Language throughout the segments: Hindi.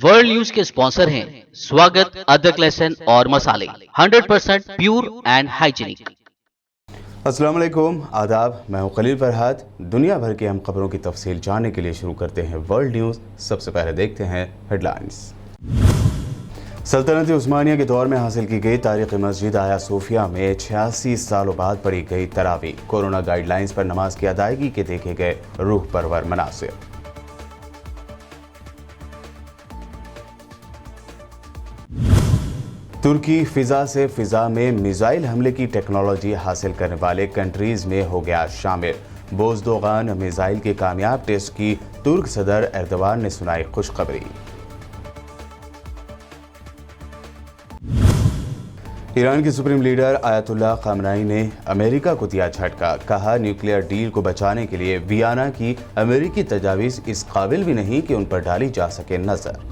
वर्ल्ड न्यूज के स्पॉन्सर हैं स्वागत, अदरक, लहसुन और मसाले 100% प्योर एंड हाइजीनिक। अस्सलाम वालेकुम, आदाब। मैं हूं खलील फरहाद। दुनिया भर की अहम खबरों की तफसील जानने के लिए शुरू करते हैं वर्ल्ड न्यूज़। सबसे पहले देखते हैं हेडलाइंस। सल्तनत उस्मानिया के दौर में हासिल की गई तारीखी मस्जिद आया सोफिया में 86 सालों बाद पढ़ी गई तरावी। कोरोना गाइडलाइंस पर नमाज की अदायगी के देखे गए रूह परवर मनासिर। तुर्की फिजा से फिजा में मिसाइल हमले की टेक्नोलॉजी हासिल करने वाले कंट्रीज में हो गया शामिल। बोजदोगान मिसाइल के कामयाब टेस्ट की तुर्क सदर एर्दोगान ने सुनाई खुशखबरी। ईरान की सुप्रीम लीडर आयतुल्लाह खामनाई ने अमेरिका को दिया झटका। कहा, न्यूक्लियर डील को बचाने के लिए वियना की अमेरिकी तजावीज़ इस काबिल भी नहीं कि उन पर डाली जा सके नजर।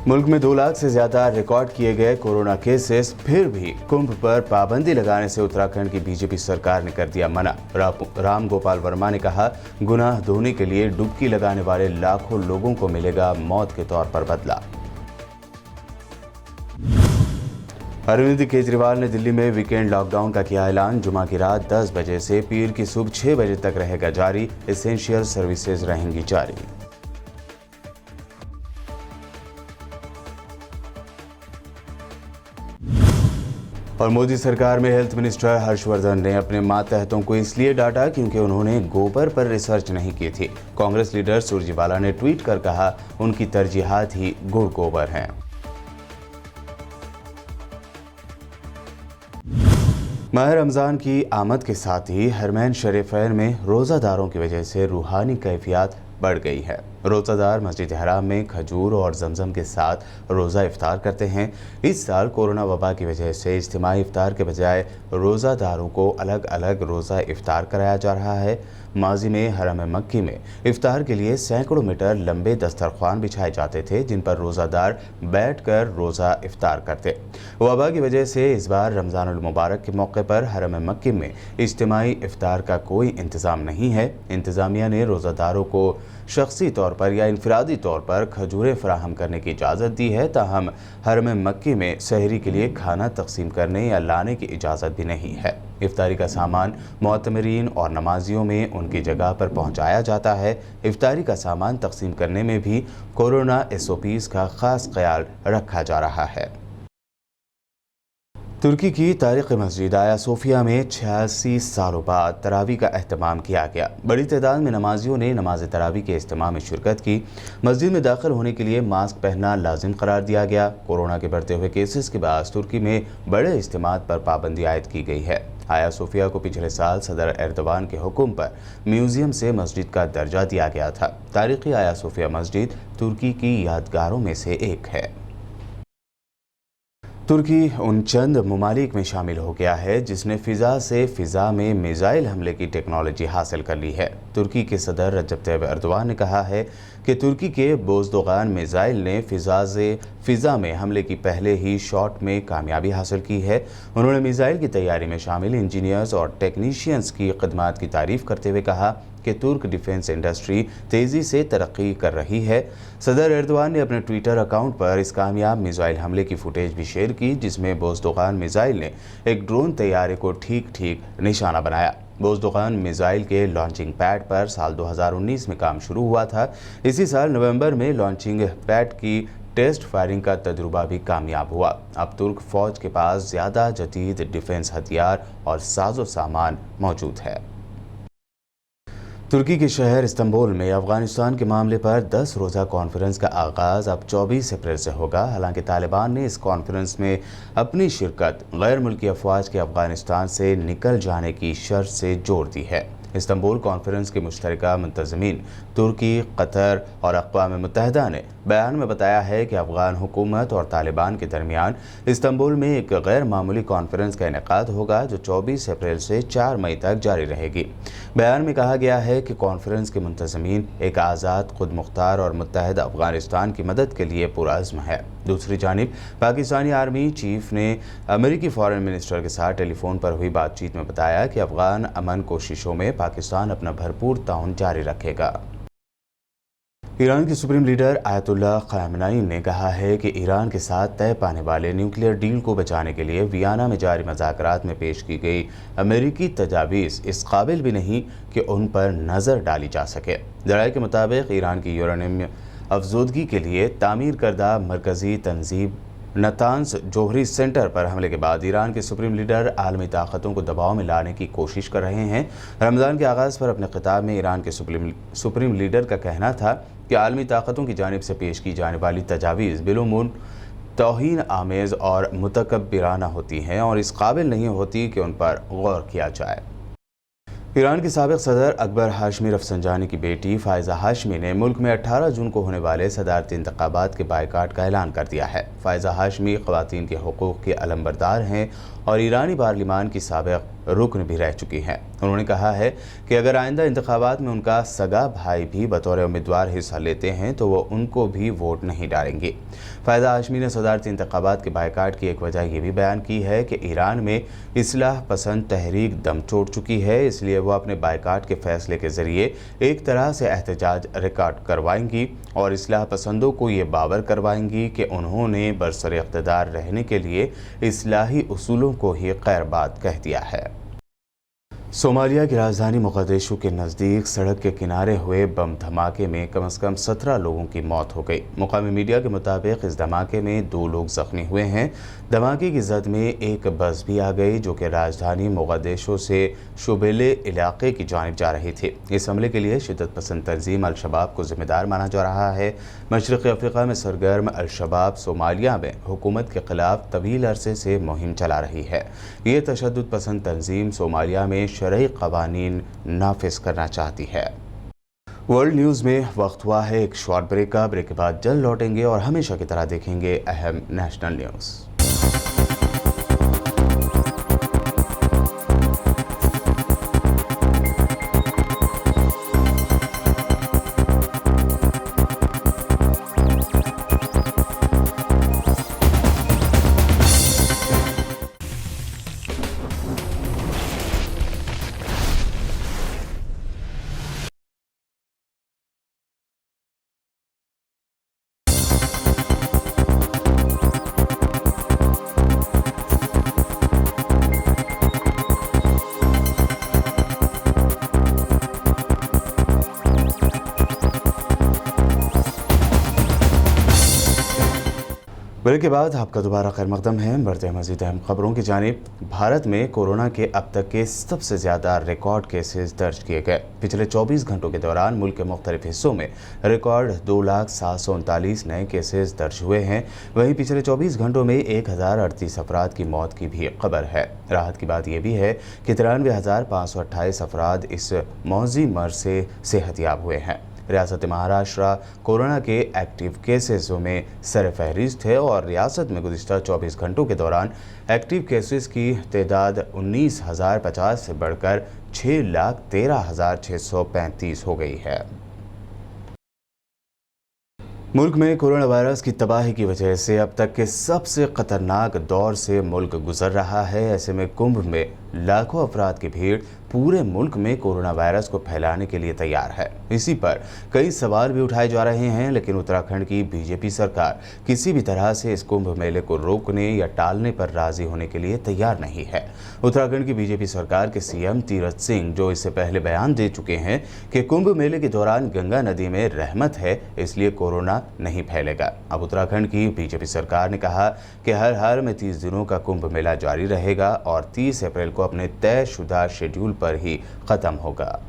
मुल्क में 2 लाख से ज्यादा रिकॉर्ड किए गए कोरोना केसेस, फिर भी कुंभ पर पाबंदी लगाने से उत्तराखंड की बीजेपी सरकार ने कर दिया मना। राम गोपाल वर्मा ने कहा, गुनाह धोने के लिए डुबकी लगाने वाले लाखों लोगों को मिलेगा मौत के तौर पर बदला। अरविंद केजरीवाल ने दिल्ली में वीकेंड लॉकडाउन का किया ऐलान। जुमा की रात 10 बजे से पीर की सुबह 6 बजे तक रहेगा जारी। एसेंशियल सर्विसेज रहेंगी जारी। और मोदी सरकार में हेल्थ मिनिस्टर हर्षवर्धन ने अपने मातहतों को इसलिए डांटा क्योंकि उन्होंने गोबर पर रिसर्च नहीं की थी। कांग्रेस लीडर सुरजेवाला ने ट्वीट कर कहा, उनकी तरजीहात ही गुड़ गोबर हैं। माह रमज़ान की आमद के साथ ही हरमैन शरीफैन में रोज़ादारों की वजह से रूहानी कैफियत बढ़ गई है। रोज़ादार मस्जिद हराम में खजूर और जमजम के साथ रोज़ा इफ्तार करते हैं। इस साल कोरोना वबा की वजह से इज्तिमाई इफ्तार के बजाय रोज़ादारों को अलग अलग रोज़ा इफ्तार कराया जा रहा है। माजी में हरम मक्की में इफ्तार के लिए सैकड़ों मीटर लंबे दस्तरख्वान बिछाए जाते थे, जिन पर रोज़ादार बैठकर रोज़ा इफ्तार करते। वबा की वजह से इस बार रमज़ानुल मुबारक के मौके पर हरम मक्की में इज्तिमाई इफ्तार का कोई इंतज़ाम नहीं है। इंतज़ामिया ने रोज़ादारों को शख्सी तौर पर या इनफरादी तौर पर खजूरें फराहम करने की इजाज़त दी है, ताहम हरम मक्की में सहरी के लिए खाना तकसीम करने या लाने की इजाज़त भी नहीं है। इफ्तारी का सामान मोतमरीन और नमाजियों में उनकी जगह पर पहुंचाया जाता है। इफ्तारी का सामान तकसीम करने में भी कोरोना SOPs का खास ख्याल रखा जा रहा है। तुर्की की तारीखी मस्जिद आया सोफिया में 86 सालों बाद तरावी का एहतमाम किया गया। बड़ी तादाद में नमाजियों ने नमाज तरावी के इज्तिमा में शिरकत की। मस्जिद में दाखिल होने के लिए मास्क पहनना लाजिम करार दिया गया। कोरोना के बढ़ते हुए केसेस के बाद तुर्की में बड़े इज्तिमात पर पाबंदी आयद की गई है। आया सोफिया को पिछले साल सदर एर्दोगान के हुक्म पर म्यूजियम से मस्जिद का दर्जा दिया गया था। तारीखी आया सोफिया मस्जिद तुर्की की यादगारों में से एक है। तुर्की उन चंद ममालिक में शामिल हो गया है जिसने फ़िज़ा से फ़िज़ा में मिसाइल हमले की टेक्नोलॉजी हासिल कर ली है। तुर्की के सदर रजब तैयब एर्दोगान ने कहा है कि तुर्की के बोजदोगान मिसाइल ने फ़िज़ा से फ़िज़ा में हमले की पहले ही शॉट में कामयाबी हासिल की है। उन्होंने मिसाइल की तैयारी में शामिल इंजीनियर्स और टेक्नीशियंस की खदमात की तारीफ़ करते हुए कहा कि तुर्क डिफेंस इंडस्ट्री तेज़ी से तरक्की कर रही है। सदर एर्दोगान ने अपने ट्विटर अकाउंट पर इस कामयाब मिसाइल हमले की फुटेज भी शेयर की, जिसमें बोजदोगान मिसाइल ने एक ड्रोन तैयारे को ठीक निशाना बनाया। बोजदोगान मिसाइल के लॉन्चिंग पैड पर साल 2019 में काम शुरू हुआ था। इसी साल नवंबर में लॉन्चिंग पैड की टेस्ट फायरिंग का तजुर्बा भी कामयाब हुआ। अब तुर्क फौज के पास ज़्यादा जदीद डिफेंस हथियार और साजो सामान मौजूद है। तुर्की के शहर इस्तांबुल में अफगानिस्तान के मामले पर 10 रोज़ा कॉन्फ्रेंस का आगाज़ अब 24 अप्रैल से होगा। हालांकि तालिबान ने इस कॉन्फ्रेंस में अपनी शिरकत गैर मुल्की अफवाज के अफगानिस्तान से निकल जाने की शर्त से जोड़ दी है। इस्तांबुल कॉन्फ्रेंस के मुश्तरका मुंतज़मीन तुर्की, कतर और अक़वाम मुत्तहिदा ने बयान में बताया है कि अफ़गान हुकूमत और तालिबान के दरमियान इस्तांबुल में एक गैर मामूली कॉन्फ्रेंस का इनेकाद होगा जो 24 अप्रैल से 4 मई तक जारी रहेगी। बयान में कहा गया है कि कॉन्फ्रेंस के मुंतज़मीन एक आज़ाद, खुद मुख्तार और मुत्तहद अफ़गानिस्तान की मदद के लिए पुरअज़्म है। दूसरी जानिब पाकिस्तानी आर्मी चीफ ने अमेरिकी फॉरेन मिनिस्टर के साथ टेलीफोन पर हुई बातचीत में बताया कि अफगान अमन कोशिशों में पाकिस्तान अपना भरपूर ताउन जारी रखेगा। ईरान के सुप्रीम लीडर आयतुल्लाह ख़ामेनी ने कहा है कि ईरान के साथ तय पाने वाले न्यूक्लियर डील को बचाने के लिए वियना में जारी मुज़ाकरात में पेश की गई अमेरिकी तजावीज़ इस काबिल भी नहीं कि उन पर नज़र डाली जा सके। ज़राए के मुताबिक ईरान की यूरेनियम अफजोदगी के लिए तामीर करदा मरकज़ी तंजीम नतान्स जोहरी सेंटर पर हमले के बाद ईरान के सुप्रीम लीडर आलमी ताकतों को दबाव में लाने की कोशिश कर रहे हैं। रमज़ान के आगाज़ पर अपने खिताब में ईरान के सुप्रीम लीडर का कहना था कि आलमी ताकतों की जानिब से पेश की जाने वाली तजावीज़ बिलुमून तौहीन आमेज़ और मुतकब्बिराना होती हैं और इस काबिल नहीं होती कि उन पर गौर किया जाए। ईरान के साबिक़ सदर अकबर हाशमी रफसंजानी की बेटी फ़ायज़ा हाशमी ने मुल्क में 18 जून को होने वाले सदारती इंतखाबात के बायकाट का ऐलान कर दिया है। फ़ायज़ा हाशमी ख़वातीन के हुकूक़ की अलंबरदार हैं और ईरानी पार्लिमान की साबिक़ रुकन भी रह चुकी हैं। उन्होंने कहा है कि अगर आइंदा इंतखाबात में उनका सगा भाई भी बतौर उम्मीदवार हिस्सा लेते हैं तो वो उनको भी वोट नहीं डालेंगे। फ़ायज़ा हाशमी ने सदारती इंतखाबात के बायकाट की एक वजह ये भी बयान की है कि ईरान में इस्लाह पसंद तहरीक दम तोड़ चुकी है, इसलिए वो अपने बायकाट के फैसले के ज़रिए एक तरह से एहतजाज रिकॉर्ड करवाएंगी और इस्लाह पसंदों को ये बावर करवाएंगी कि उन्होंने बरसर इक़्तिदार रहने के लिए इस्लाही उसूलों को ही खैरबाद कह दिया है। सोमालिया की राजधानी मोगादिशु के नज़दीक सड़क के किनारे हुए बम धमाके में कम से कम 17 लोगों की मौत हो गई। मुकामी मीडिया के मुताबिक इस धमाके में 2 लोग ज़ख्मी हुए हैं। धमाके की जद में एक बस भी आ गई जो कि राजधानी मोगादिशु से शुबेले इलाके की जानिब जा रही थी। इस हमले के लिए शिद्दत पसंद तंजीम अल-शबाब को जिम्मेदार माना जा रहा है। मशरक़ी अफ्रीका में सरगर्म अल-शबाब सोमालिया में हुकूमत के खिलाफ तवील अरसे से मुहिम चला रही है। ये तशद्दुद पसंद तंजीम सोमालिया में शरई क़वानीन नाफिज करना चाहती है। वर्ल्ड न्यूज़ में वक्त हुआ है एक शॉर्ट ब्रेक का। ब्रेक के बाद जल्द लौटेंगे और हमेशा की तरह देखेंगे अहम नेशनल न्यूज़। ब्रेक के बाद आपका दोबारा खैर मकदम है। बढ़ते हैं मज़ीद अहम खबरों की जानिब। भारत में कोरोना के अब तक के सबसे ज़्यादा रिकॉर्ड केसेस दर्ज किए गए। पिछले 24 घंटों के दौरान मुल्क के मुख्तलिफ हिस्सों में रिकॉर्ड 2,739 नए केसेस दर्ज हुए हैं। वहीं पिछले 24 घंटों में 1038 अफराद की मौत की भी खबर है। राहत की बात यह भी है कि 93,528 अफराद इस मौजी मर्ज से सेहतयाब हुए हैं। रियासत महाराष्ट्र कोरोना के एक्टिव केसेसों में सरफहरिस्त है और रियासत में गुज़िश्ता 24 घंटों के दौरान एक्टिव केसेस की तादाद 19,050 से बढ़कर 6,13,635 हो गई है। मुल्क में कोरोना वायरस की तबाही की वजह से अब तक के सबसे ख़तरनाक दौर से मुल्क गुजर रहा है। ऐसे में कुंभ में लाखों अफराद की भीड़ पूरे मुल्क में कोरोना वायरस को फैलाने के लिए तैयार है। इसी पर कई सवाल भी उठाए जा रहे हैं, लेकिन उत्तराखंड की बीजेपी सरकार किसी भी तरह से इस कुंभ मेले को रोकने या टालने पर राजी होने के लिए तैयार नहीं है। उत्तराखंड की बीजेपी सरकार के सीएम तीरथ सिंह जो इससे पहले बयान दे चुके हैं कि कुंभ मेले के दौरान गंगा नदी में रहमत है, इसलिए कोरोना नहीं फैलेगा। अब उत्तराखंड की बीजेपी सरकार ने कहा कि हर हाल में 30 दिनों का कुंभ मेला जारी रहेगा और 30 अप्रैल को अपने तयशुदा शेड्यूल पर ही खत्म होगा।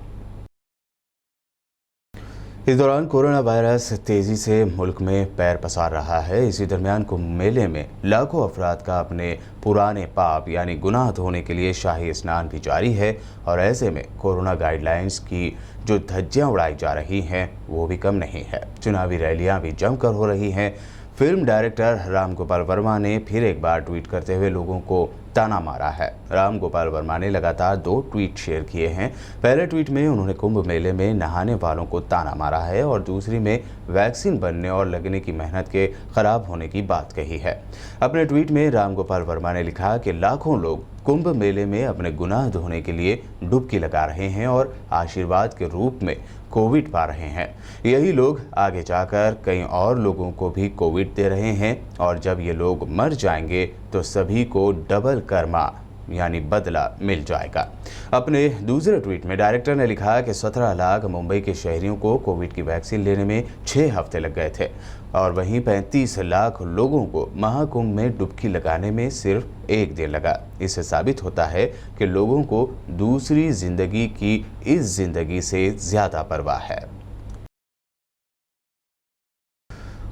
इस दौरान कोरोना वायरस तेजी से मुल्क में पैर पसार रहा है। इसी दरमियान कुंभ मेले में लाखों अफराद का अपने पुराने पाप यानी गुनाह धोने के लिए शाही स्नान भी जारी है और ऐसे में कोरोना गाइडलाइंस की जो धज्जियां उड़ाई जा रही हैं वो भी कम नहीं है। चुनावी रैलियां भी जमकर हो रही हैं। फिल्म डायरेक्टर राम गोपाल वर्मा ने फिर एक बार ट्वीट करते हुए लोगों को ताना मारा है। राम गोपाल वर्मा ने लगातार 2 ट्वीट शेयर किए हैं। पहले ट्वीट में उन्होंने कुंभ मेले में नहाने वालों को ताना मारा है और दूसरी में वैक्सीन बनने और लगने की मेहनत के खराब होने की बात कही है। अपने ट्वीट में राम गोपाल वर्मा ने लिखा कि लाखों लोग कुंभ मेले में अपने गुनाह धोने के लिए डुबकी लगा रहे हैं और आशीर्वाद के रूप में कोविड पा रहे हैं। यही लोग आगे जाकर कई और लोगों को भी कोविड दे रहे हैं और जब ये लोग मर जाएंगे तो सभी को डबल कर्मा यानी बदला मिल जाएगा। अपने दूसरे ट्वीट में डायरेक्टर ने लिखा कि 17 लाख मुंबई के शहरियों को कोविड की वैक्सीन लेने में 6 हफ्ते लग गए थे और वहीं 35 लाख लोगों को महाकुंभ में डुबकी लगाने में सिर्फ 1 दिन लगा। इससे साबित होता है कि लोगों को दूसरी जिंदगी की इस जिंदगी से ज्यादा परवाह है।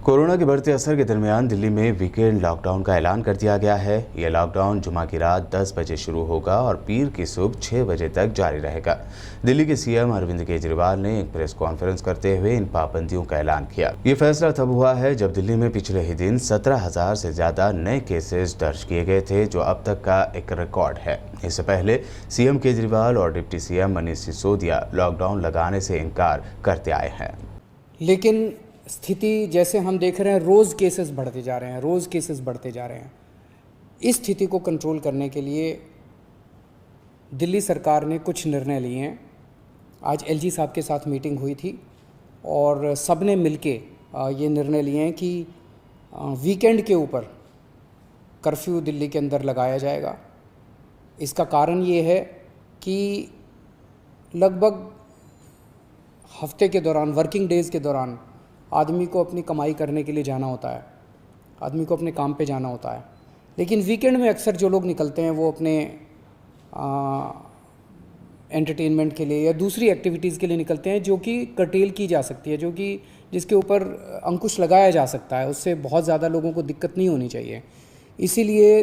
कोरोना के बढ़ते असर के दरमियान दिल्ली में वीकेंड लॉकडाउन का ऐलान कर दिया गया है। यह लॉकडाउन जुमा की रात 10 बजे शुरू होगा और पीर की सुबह 6 बजे तक जारी रहेगा। दिल्ली के सीएम अरविंद केजरीवाल ने एक प्रेस कॉन्फ्रेंस करते हुए इन पाबंदियों का ऐलान किया। ये फैसला तब हुआ है जब दिल्ली में पिछले ही दिन 17,000 से ज्यादा नए केसेस दर्ज किए गए थे, जो अब तक का एक रिकॉर्ड है। इससे पहले सीएम केजरीवाल और deputy CM Manish Sisodia lockdown लगाने से इनकार करते आए हैं। लेकिन स्थिति जैसे हम देख रहे हैं, रोज़ केसेस बढ़ते जा रहे हैं। इस स्थिति को कंट्रोल करने के लिए दिल्ली सरकार ने कुछ निर्णय लिए हैं। आज एलजी साहब के साथ मीटिंग हुई थी और सब ने मिलके ये निर्णय लिए हैं कि वीकेंड के ऊपर कर्फ्यू दिल्ली के अंदर लगाया जाएगा। इसका कारण ये है कि लगभग हफ्ते के दौरान, वर्किंग डेज़ के दौरान आदमी को अपनी कमाई करने के लिए जाना होता है, आदमी को अपने काम पे जाना होता है। लेकिन वीकेंड में अक्सर जो लोग निकलते हैं वो अपने एंटरटेनमेंट के लिए या दूसरी एक्टिविटीज़ के लिए निकलते हैं, जो कि कर्टेल की जा सकती है, जिसके ऊपर अंकुश लगाया जा सकता है। उससे बहुत ज़्यादा लोगों को दिक्कत नहीं होनी चाहिए। इसीलिए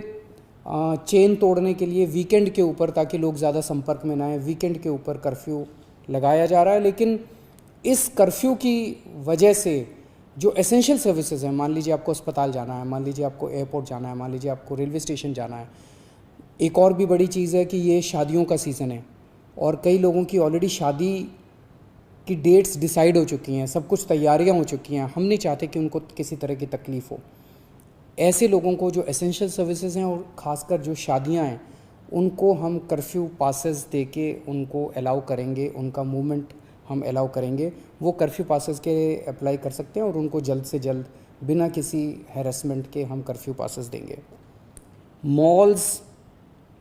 चेन तोड़ने के लिए वीकेंड के ऊपर, ताकि लोग ज़्यादा संपर्क में ना आए, वीकेंड के ऊपर कर्फ्यू लगाया जा रहा है। लेकिन इस कर्फ्यू की वजह से जो एसेंशियल सर्विसेज हैं, मान लीजिए आपको अस्पताल जाना है, मान लीजिए आपको एयरपोर्ट जाना है, मान लीजिए आपको रेलवे स्टेशन जाना है। एक और भी बड़ी चीज़ है कि ये शादियों का सीज़न है और कई लोगों की ऑलरेडी शादी की डेट्स डिसाइड हो चुकी हैं, सब कुछ तैयारियां हो चुकी हैं। हम नहीं चाहते कि उनको किसी तरह की तकलीफ़ हो। ऐसे लोगों को जो एसेंशियल सर्विसेज हैं और ख़ासकर जो शादियाँ हैं, उनको हम कर्फ्यू पासेस दे के उनको अलाउ करेंगे, उनका मूवमेंट हम अलाउ करेंगे। वो कर्फ्यू पासेस के अप्लाई कर सकते हैं और उनको जल्द से जल्द बिना किसी हैरेसमेंट के हम कर्फ्यू पासेस देंगे। मॉल्स,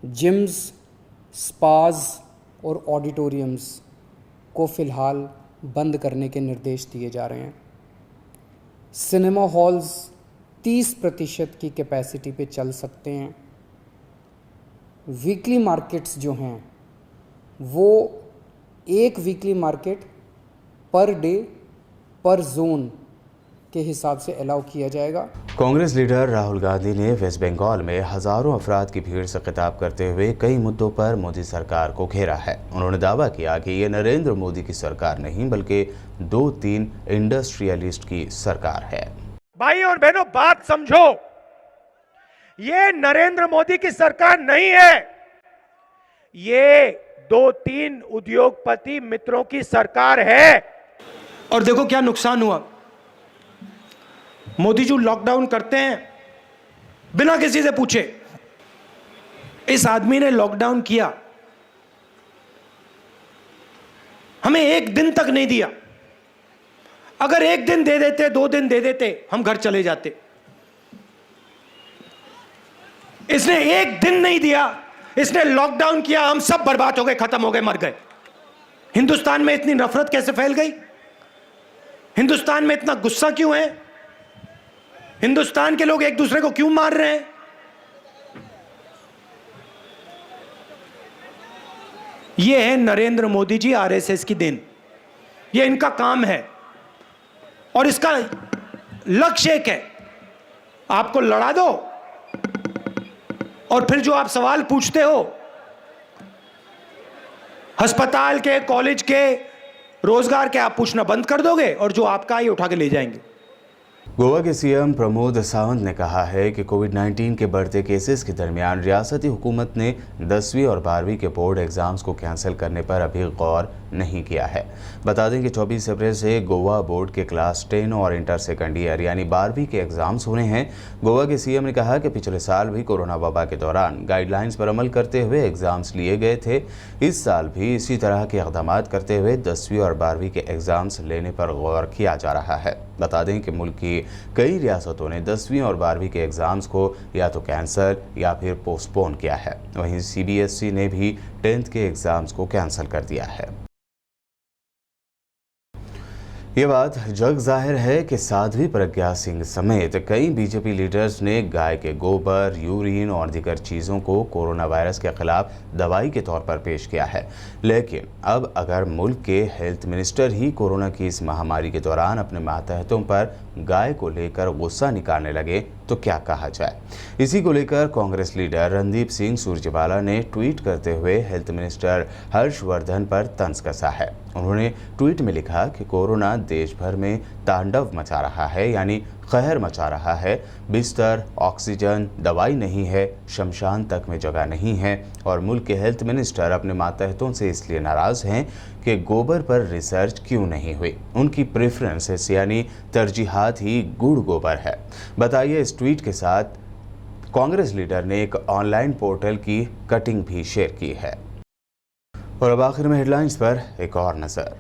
जिम्स, स्पाज और ऑडिटोरियम्स को फ़िलहाल बंद करने के निर्देश दिए जा रहे हैं। सिनेमा हॉल्स 30% की कैपेसिटी पे चल सकते हैं। वीकली मार्केट्स जो हैं वो एक वीकली मार्केट पर डे पर जोन के हिसाब से अलाउ किया जाएगा। कांग्रेस लीडर राहुल गांधी ने वेस्ट बंगाल में हजारों अफराद की भीड़ से खिताब करते हुए कई मुद्दों पर मोदी सरकार को घेरा है। उन्होंने दावा किया कि ये नरेंद्र मोदी की सरकार नहीं बल्कि 2-3 इंडस्ट्रियलिस्ट की सरकार है। भाई और बहनों, बात समझो, ये नरेंद्र मोदी की सरकार नहीं है, ये 2-3 उद्योगपति मित्रों की सरकार है। और देखो क्या नुकसान हुआ। मोदी जी लॉकडाउन करते हैं बिना किसी से पूछे। इस आदमी ने लॉकडाउन किया, हमें 1 दिन तक नहीं दिया। अगर 1 दिन दे देते, 2 दिन दे देते, हम घर चले जाते। इसने 1 दिन नहीं दिया, इसने लॉकडाउन किया, हम सब बर्बाद हो गए, खत्म हो गए, मर गए। हिंदुस्तान में इतनी नफरत कैसे फैल गई? हिंदुस्तान में इतना गुस्सा क्यों है? हिंदुस्तान के लोग एक दूसरे को क्यों मार रहे हैं? यह है नरेंद्र मोदी जी, आरएसएस की देन। यह इनका काम है और इसका लक्ष्य एक है, आपको लड़ा दो और फिर जो आप सवाल पूछते हो अस्पताल के, कॉलेज के, रोजगार के, आप पूछना बंद कर दोगे और जो आपका ही उठा के ले जाएंगे। गोवा के सीएम प्रमोद सावंत ने कहा है कि कोविड-19 के बढ़ते केसेस के दरमियान रियासती हुकूमत ने 10वीं और 12वीं के बोर्ड एग्जाम्स को कैंसिल करने पर अभी गौर नहीं किया है। बता दें कि 24 अप्रैल से गोवा बोर्ड के क्लास 10 और इंटर सेकेंड ईयर यानी 12वीं के एग्जाम्स होने हैं। गोवा के सीएम ने कहा कि पिछले साल भी कोरोना वबा के दौरान गाइडलाइंस पर अमल करते हुए एग्जाम्स लिए गए थे। इस साल भी इसी तरह के इक़दाम करते हुए 10वीं और 12वीं के एग्जाम्स लेने पर गौर किया जा रहा है। बता दें कि मुल्क की कई रियासतों ने 10वीं और 12वीं के एग्जाम्स को या तो कैंसिल या फिर पोस्टपोन किया है। वहीं CBSE ने भी 10th के एग्जाम्स को कैंसिल कर दिया है। ये बात जग जाहिर है कि साध्वी प्रज्ञा सिंह समेत कई बीजेपी लीडर्स ने गाय के गोबर, यूरिन और दीगर चीज़ों को कोरोना वायरस के खिलाफ दवाई के तौर पर पेश किया है। लेकिन अब अगर मुल्क के हेल्थ मिनिस्टर ही कोरोना की इस महामारी के दौरान अपने मातहतों पर गाय को लेकर गुस्सा निकालने लगे तो क्या कहा जाए। इसी को लेकर कांग्रेस लीडर रणदीप सिंह सुरजेवाला ने ट्वीट करते हुए हेल्थ मिनिस्टर हर्षवर्धन पर तंज कसा है। उन्होंने ट्वीट में लिखा कि कोरोना देश भर में तांडव मचा रहा है, यानी कहर मचा रहा है। बिस्तर, ऑक्सीजन, दवाई नहीं है, शमशान तक में जगह नहीं है और मुल्क के हेल्थ मिनिस्टर अपने मातहतों से इसलिए नाराज़ हैं कि गोबर पर रिसर्च क्यों नहीं हुई। उनकी प्रेफरेंसेस यानी तरजीहात ही गुड़ गोबर है। बताइए, इस ट्वीट के साथ कांग्रेस लीडर ने एक ऑनलाइन पोर्टल की कटिंग भी शेयर की है। और अब आखिर में हेडलाइंस पर एक और नज़र।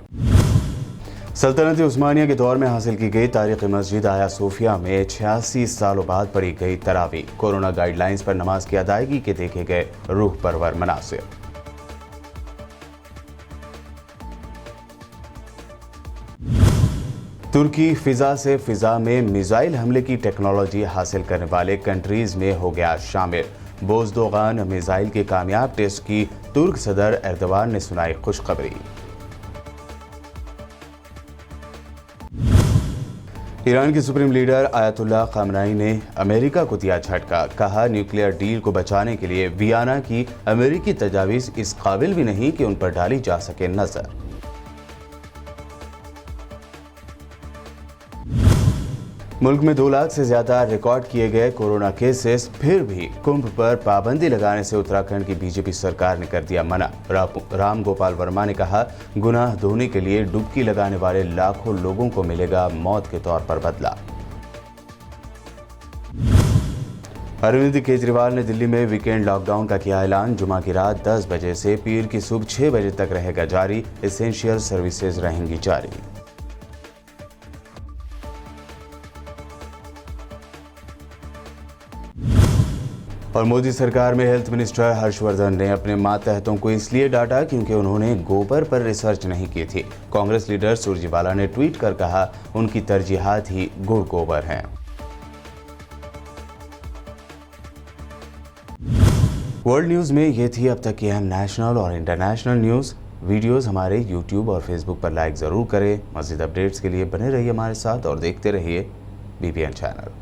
सल्तनत उस्मानिया के दौर में हासिल की गई तारीखी मस्जिद आया सूफिया में 86 सालों बाद पढ़ी गई तरावी। कोरोना गाइडलाइंस पर नमाज की अदायगी के देखे गए रूह परवर मनासिर। तुर्की फिजा से फिजा में मिसाइल हमले की टेक्नोलॉजी हासिल करने वाले कंट्रीज में हो गया शामिल। बोज़दोगान मिसाइल के कामयाब टेस्ट की तुर्क सदर एर्दोगान ने सुनाई खुशखबरी। ईरान के सुप्रीम लीडर आयतुल्लाह खामनाई ने अमेरिका को दिया झटका। कहा, न्यूक्लियर डील को बचाने के लिए वियना की अमेरिकी तजावीज़ इस काबिल भी नहीं कि उन पर डाली जा सके नजर। मुल्क में 2 लाख से ज्यादा रिकॉर्ड किए गए कोरोना केसेस, फिर भी कुंभ पर पाबंदी लगाने से उत्तराखंड की बीजेपी सरकार ने कर दिया मना। राम गोपाल वर्मा ने कहा, गुनाह धोने के लिए डुबकी लगाने वाले लाखों लोगों को मिलेगा मौत के तौर पर बदला। अरविंद केजरीवाल ने दिल्ली में वीकेंड लॉकडाउन का किया ऐलान। जुमा की रात 10 बजे से पीर की सुबह 6 बजे तक रहेगा जारी। एसेंशियल सर्विसेज रहेंगी जारी। और मोदी सरकार में हेल्थ मिनिस्टर हर्षवर्धन ने अपने मातहतों को इसलिए डांटा क्योंकि उन्होंने गोबर पर रिसर्च नहीं की थी। कांग्रेस लीडर सुरजेवाला ने ट्वीट कर कहा, उनकी तरजीहात ही गुड़ गोबर हैं। वर्ल्ड न्यूज़ में ये थी अब तक की अहम नेशनल और इंटरनेशनल न्यूज़। वीडियोस हमारे YouTube और Facebook पर लाइक ज़रूर करें। मज़ीद अपडेट्स के लिए बने रहिए हमारे साथ और देखते रहिए BPN चैनल।